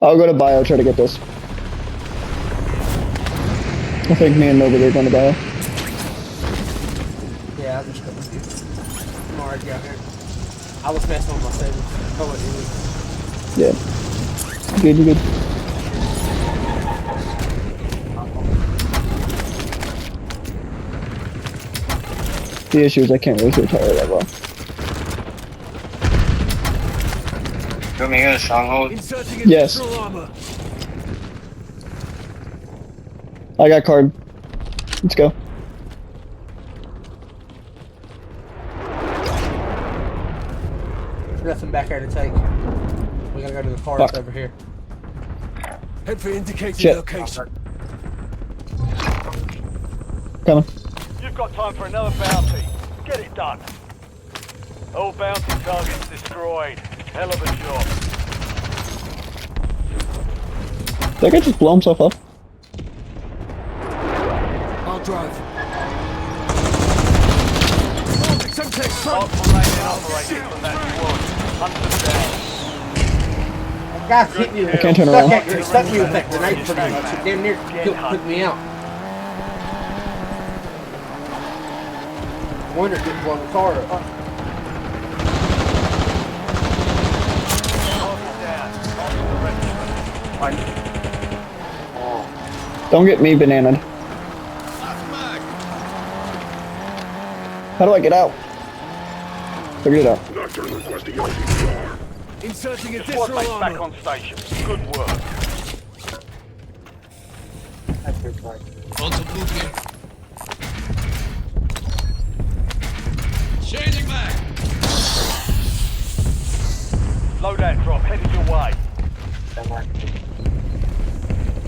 I'll go to bio, try to get this. I think me and nobody are going to bio. Yeah, I'm just going with you. I'm already out here. I was messing with my settings. Oh, it is. Yeah. Good, you good. The issue is I can't really hear Tyler that well. Coming in a stronghold. Yes. I got card. Let's go. There's nothing back there to take. We gotta go to the cars over here. Head for indicated Shit. location. Coming. You've got time for another bounty. Get it done. All bounty targets destroyed. Hell of a job. That guy just blow himself up? I'll drive. Mark remaining operating from that squad. Hunters down. That guy hit me with I can't turn around. stuck me with that grenade pretty much. It damn near took me out. I wonder if it blow the car up. Don't get me bananaed. How do I get out? Figure it out. Inserting Your additional squad mate's back armor. on station. Good work. Changing back. Loadout drop headed your way.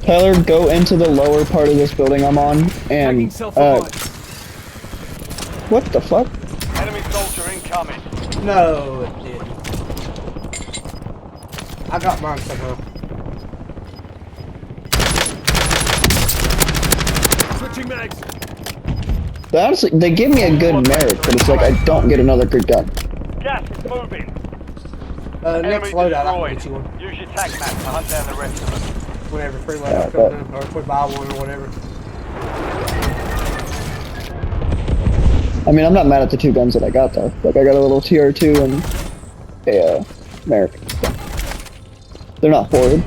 Tyler, go into the lower part of this building I'm on, Tagging and, self-revive. what the fuck? Enemy soldier incoming. No, it didn't. I got mine somehow. Switching mags. Honestly, they give me a good merit, but it's like I don't get another good gun. Gas is moving. Next Enemy loadout, I can get you destroyed. one. Use your tag map to hunt down the rest of them. Whenever free loadout comes in, or if we buy one or whatever. I mean, I'm not mad at the two guns that I got, though. Like, I got a little TR2 and a, merit. So. They're not horrid.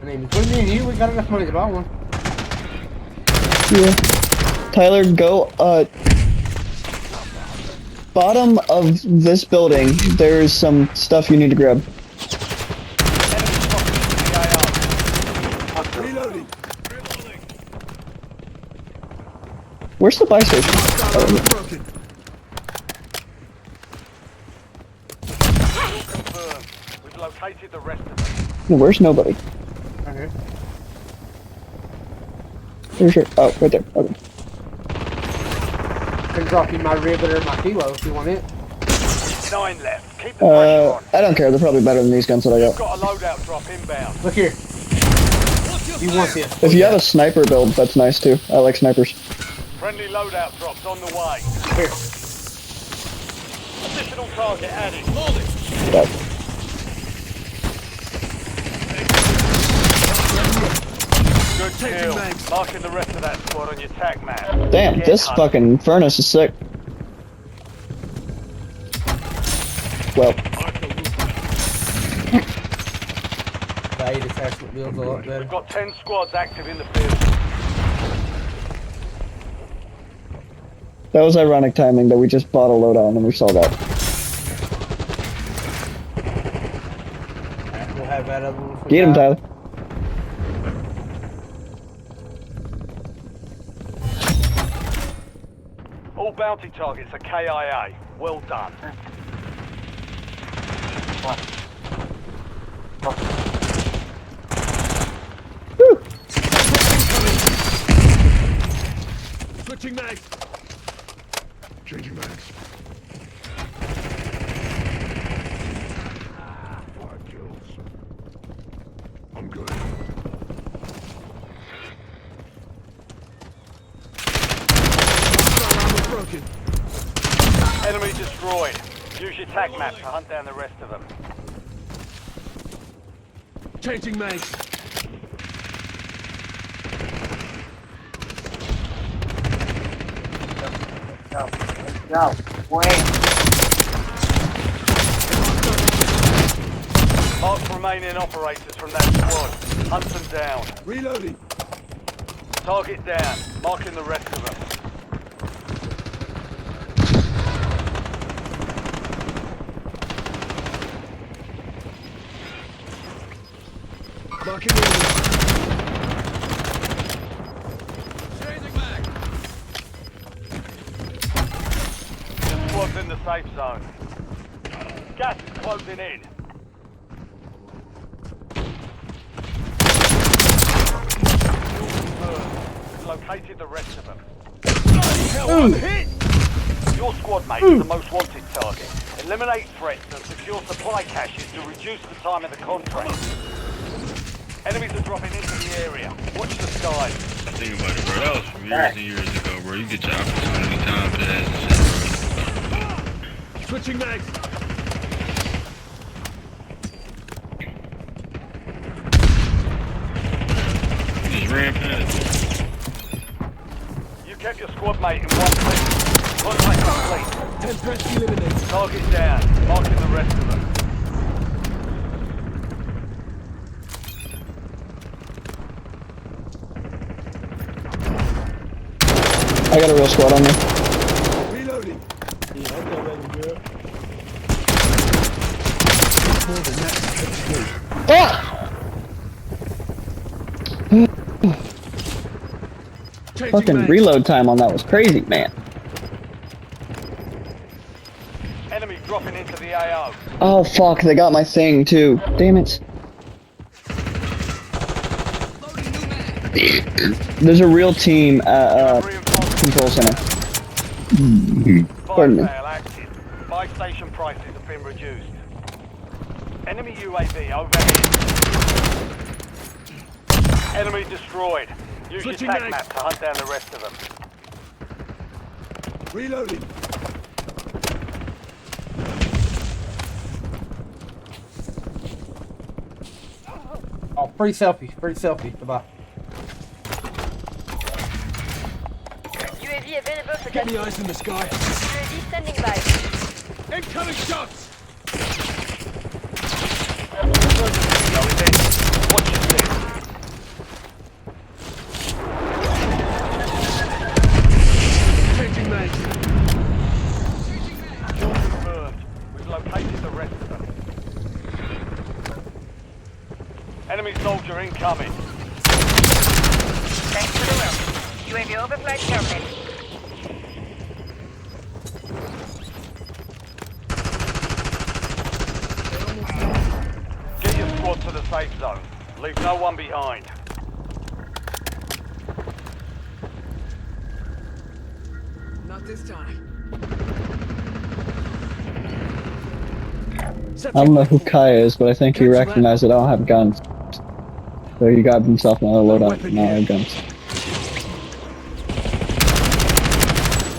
I mean, between me and you, we got enough money to buy one. Yeah. Tyler, go, bottom of this building, there's some stuff you need to grab. Reloading. Where's the buy station? Armor broken. Confirmed. We've located the rest of them. No, where's nobody? Okay. Where's your, oh, right there. Okay. Can drop you my rivet or my kilo if you want it. 9 left. Keep the pressure on. I don't care. They're probably better than these guns that I got. Got a loadout drop inbound. Look here. You want this? If you have a sniper build, that's nice too. I like snipers. Friendly loadout drops on the way. Here. Additional target added. Yeah. Good kill. mags. Marking the rest of that squad on your tag map. Damn, Get this hunting. fucking furnace is sick. Well, The 8 attachment builds a lot better. We've got 10 squads active in the field. that was ironic timing that we just bought a loadout and then we saw that. We'll have that other one. Get him, Tyler. All bounty targets are KIA. Well done. Woo. Switching mags. Changing mags. 5 kills. I'm good. Armor broken. Enemy destroyed. Use Use your tac map to hunt down the rest of them. Changing mags. Go. Wait. Mark remaining operators from that squad. Hunt them down. Reloading. Target down. Marking the rest of them. Marking the enemy. The squad's in the safe zone. Gas is closing in. We've located the rest of them. I'm hit. Your squad mate is the most wanted target. Eliminate threats and secure supply caches to reduce the time of the contract. Enemies are dropping into the area. Watch the skies. Think about it, bro. That was from years and years ago, bro. You get your opportunity time for that and shit, Switching mags. bro. You just ran past. You kept your squad mate in one place. Contract complete. 10 threats eliminated. Target down. Marking the rest of them. I got a real squad on me. Reloading. Yeah, okay, baby girl. More than that. Ah! Changing Fucking mags. reload time on that was crazy, man. Enemy dropping into the AO. Oh fuck, they got my thing too. Damn it. There's a real team at Reinforcement. control center. Fire Pardon me. sale active. Buy station prices have been reduced. Enemy UAV overhead. Enemy destroyed. Use Switching your tac mags. map to hunt down the rest of them. Reloading. Oh, free selfie. Free selfie. Goodbye. UAV available for Get tasking. me eyes in the sky. UAV standing by. Incoming shots. Watch your six. Changing mags. Kill confirmed. We've located the rest of them. Enemy soldier incoming. Thanks for the welcome. UAV overflight terminated. Get your squad to the safe zone. Leave no one behind. Not this time. I don't know who Kai is, but I think he recognized that I don't have guns. So he got himself another loadout. Now I have guns.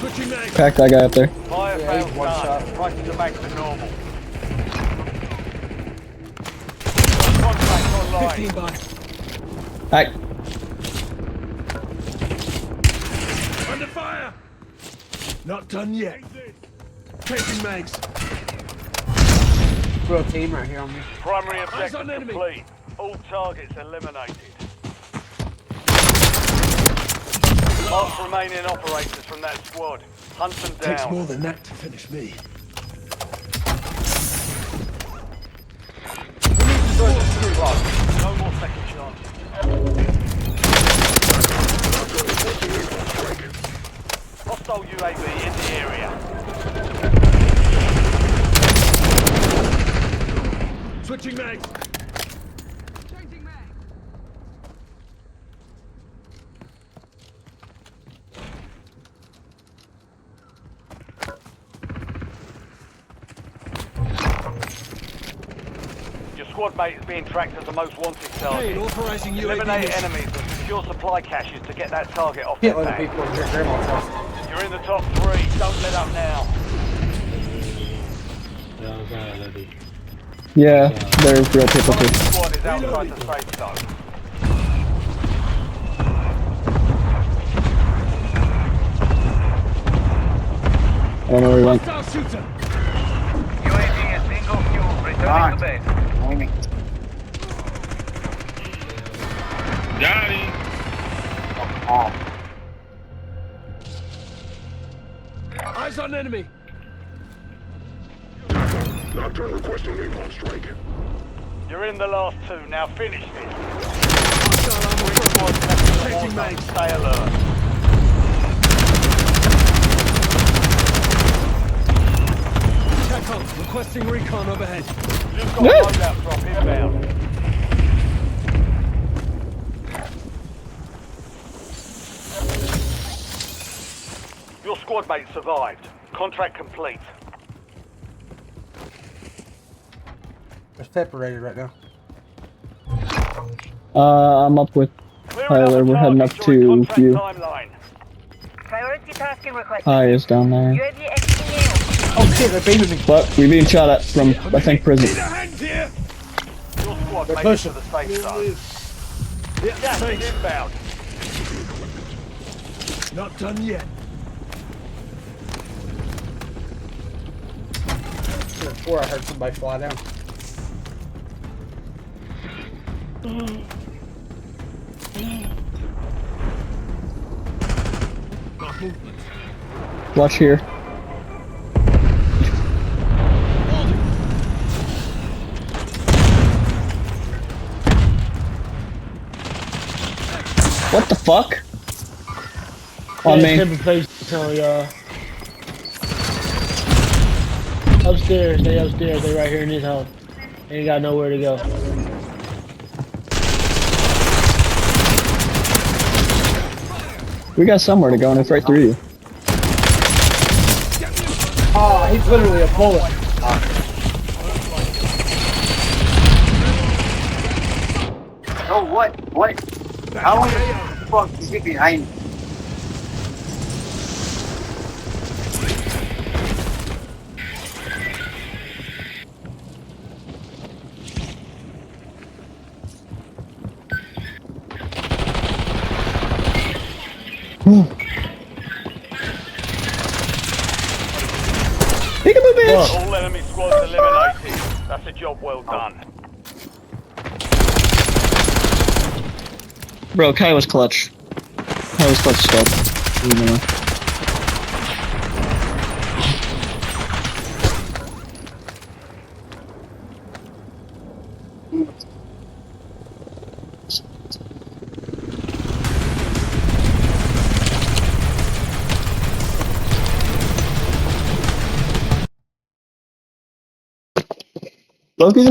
Switching mags. Crack that guy up there. Fire Yeah, failed he's one done. shot. Prices are back to normal. Contract online. 15 by. Hi. Under fire. Not done yet. Changing mags. Real team right here on me. Primary Eyes objective on enemy. complete. All targets eliminated. Mark remaining operators from that squad. Hunt them Takes more down. than that to finish me. No more second chances. Hostile UAV in the area. Switching mags. Your squad mate is being tracked as the most wanted Hey, target. authorizing UAV. Eliminate mission. enemies and secure supply caches to get that target off Can't their let the back. people in your grandma's house. You're in the top three. Don't let up now. Yeah, they're real people too. Squad is outside the safe zone. I don't know where he went. Hostile shooter. UAV is bingo fuel. Returning to base. Aiming. Got him. Oh, Eyes on enemy. Nocturne requesting napalm strike. You're in the last two. Now finish this. Hostile armor front. Changing mags. Stay alert. TACOM requesting recon overhead. You've got a loadout drop inbound. Your squad mate survived. Contract complete. They're separated right now. I'm up with Clearing Tyler. up the We're heading up target during to contract View. timeline. Priority tasking request. Hi is down there. UAV exiting Oh shit, they're beaming me. But we're being shot at from, I think, prison. Need a hand here. Your squad They're made it to pushing. the safe zone. Yeah, Gas is thanks. inbound. Not done yet. Before I heard somebody fly down. Got movement. Watch here. What the fuck? On me. Different place, tell y'all. Upstairs, they upstairs, they right here in this house. Ain't got nowhere to go. We got somewhere to go and it's right through you. Oh, he's literally a bullet. oh, what? How the fuck is he behind me? Peekaboo, bitch! All enemy squads eliminated. That's a job well done. Bro, Kai was clutch. Kai was clutch stuff. You know. Loki's